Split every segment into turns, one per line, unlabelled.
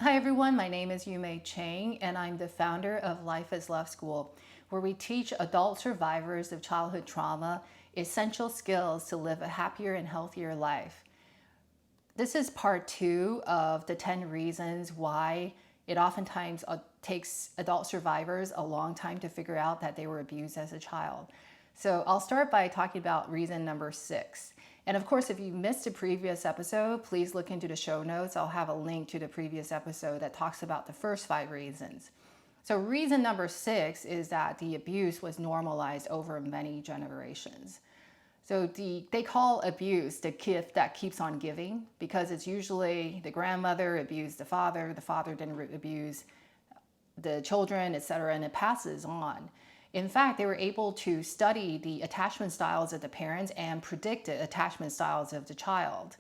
Hi everyone, my name is Yumei Chang and I'm the founder of Life is Love School, where we teach adult survivors of childhood trauma essential skills to live a happier and healthier life. This is part 2 of the 10 reasons why it oftentimes takes adult survivors a long time to figure out that they were abused as a child. So I'll start by talking about reason number 6. And of course, if you missed a previous episode, please look into the show notes. I'll have a link to the previous episode that talks about the first 5 reasons. So reason number 6 is that the abuse was normalized over many generations. So they call abuse the gift that keeps on giving, because it's usually the grandmother abused the father didn't abuse the children, etc., and it passes on. In fact, they were able to study the attachment styles of the parents and predict the attachment styles of the child.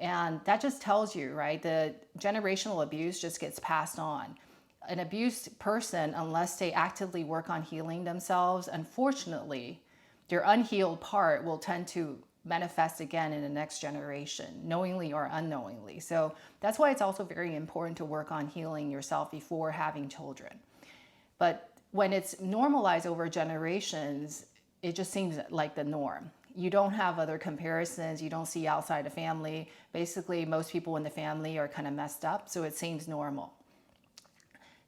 And that just tells you, right, the generational abuse just gets passed on. An abused person, unless they actively work on healing themselves, unfortunately, their unhealed part will tend to manifest again in the next generation, knowingly or unknowingly. So that's why it's also very important to work on healing yourself before having children. But when it's normalized over generations, it just seems like the norm. You don't have other comparisons. You don't see outside the family. Basically, most people in the family are kind of messed up, so it seems normal.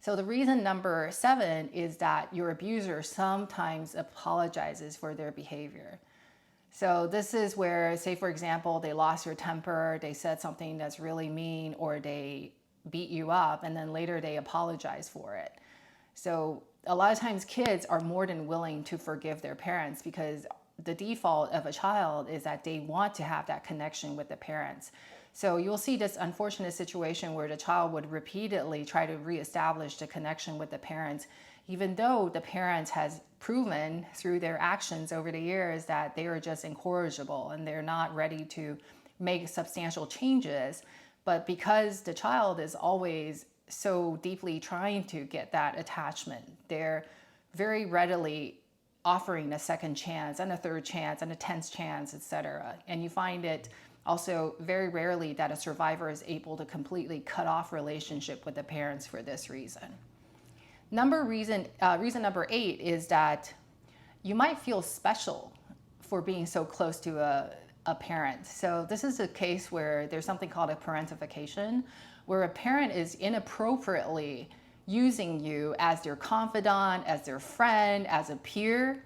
So the reason number 7 is that your abuser sometimes apologizes for their behavior. So this is where, say for example, they lost their temper, they said something that's really mean, or they beat you up, and then later they apologize for it. So a lot of times kids are more than willing to forgive their parents, because the default of a child is that they want to have that connection with the parents. So you'll see this unfortunate situation where the child would repeatedly try to reestablish the connection with the parents, even though the parents has proven through their actions over the years that they are just incorrigible and they're not ready to make substantial changes. But because the child is always so deeply trying to get that attachment, they're very readily offering a second chance and a third chance and a 10th chance, etc. And you find it also very rarely that a survivor is able to completely cut off relationship with the parents for this reason. Reason number 8 is that you might feel special for being so close to a parent. So this is a case where there's something called a parentification, where a parent is inappropriately using you as their confidant, as their friend, as a peer,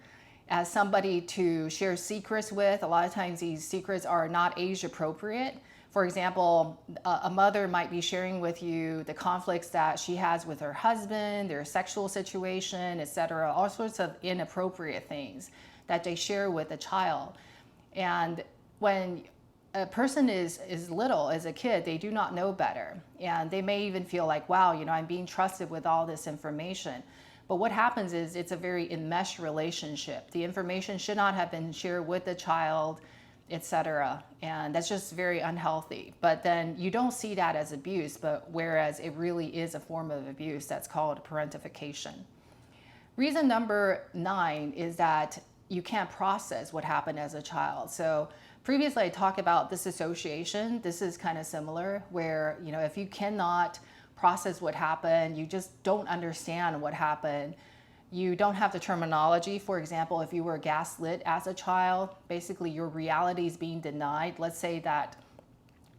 as somebody to share secrets with. A lot of times these secrets are not age appropriate. For example, a mother might be sharing with you the conflicts that she has with her husband, their sexual situation, etc., all sorts of inappropriate things that they share with a child. And when a person is little, as a kid, they do not know better. And they may even feel like, wow, I'm being trusted with all this information. But what happens is it's a very enmeshed relationship. The information should not have been shared with the child, etc. And that's just very unhealthy. But then you don't see that as abuse, but whereas it really is a form of abuse that's called parentification. Reason number 9 is that you can't process what happened as a child. So previously I talked about disassociation. This is kind of similar, where if you cannot process what happened, you just don't understand what happened. You don't have the terminology. For example, if you were gaslit as a child, basically your reality is being denied. Let's say that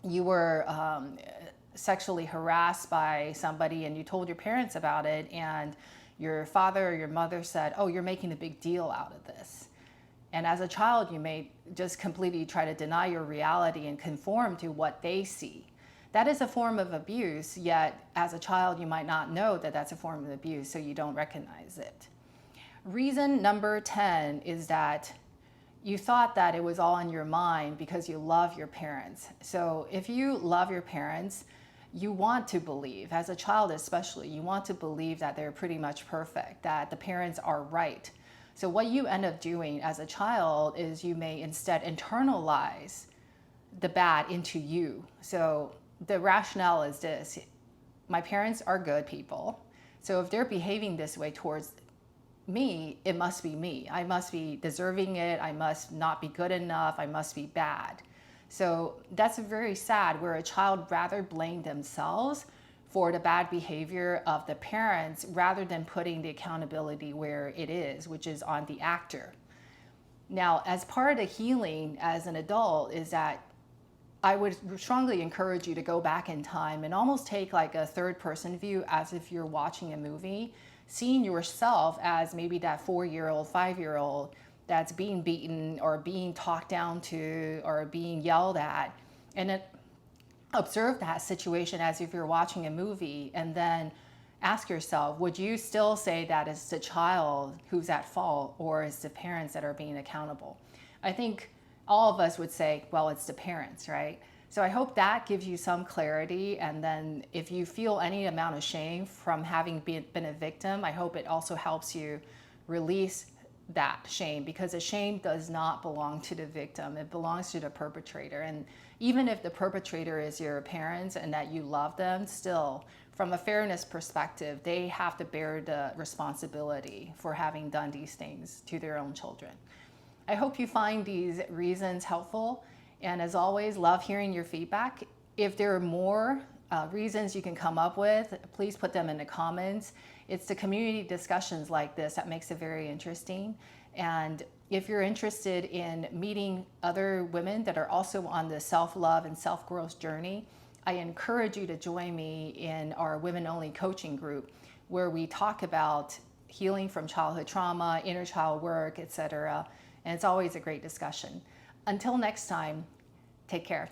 you were sexually harassed by somebody and you told your parents about it, and your father or your mother said, oh, you're making a big deal out of this. And as a child, you may just completely try to deny your reality and conform to what they see. That is a form of abuse, yet as a child, you might not know that that's a form of abuse, so you don't recognize it. Reason number 10 is that you thought that it was all in your mind because you love your parents. So if you love your parents, you want to believe, as a child especially, you want to believe that they're pretty much perfect, that the parents are right. So what you end up doing as a child is you may instead internalize the bad into you. So the rationale is this: my parents are good people, so if they're behaving this way towards me, it must be me. I must be deserving it. I must not be good enough. I must be bad. So that's very sad, where a child rather blame themselves for the bad behavior of the parents rather than putting the accountability where it is, which is on the actor. Now, as part of the healing as an adult is that I would strongly encourage you to go back in time and almost take like a third person view as if you're watching a movie, seeing yourself as maybe that 4-year-old, 5-year-old that's being beaten or being talked down to or being yelled at, and then observe that situation as if you're watching a movie, and then ask yourself, would you still say that it's the child who's at fault or is the parents that are being accountable? I think all of us would say, well, it's the parents, right? So I hope that gives you some clarity. And then if you feel any amount of shame from having been a victim, I hope it also helps you release that shame, because the shame does not belong to the victim. It belongs to the perpetrator. And even if the perpetrator is your parents and that you love them, still, from a fairness perspective, they have to bear the responsibility for having done these things to their own children. I hope you find these reasons helpful. And as always, love hearing your feedback. If there are more reasons you can come up with, please put them in the comments. It's the community discussions like this that makes it very interesting. And if you're interested in meeting other women that are also on the self-love and self-growth journey, I encourage you to join me in our women-only coaching group, where we talk about healing from childhood trauma, inner child work, etc. And it's always a great discussion. Until next time, take care.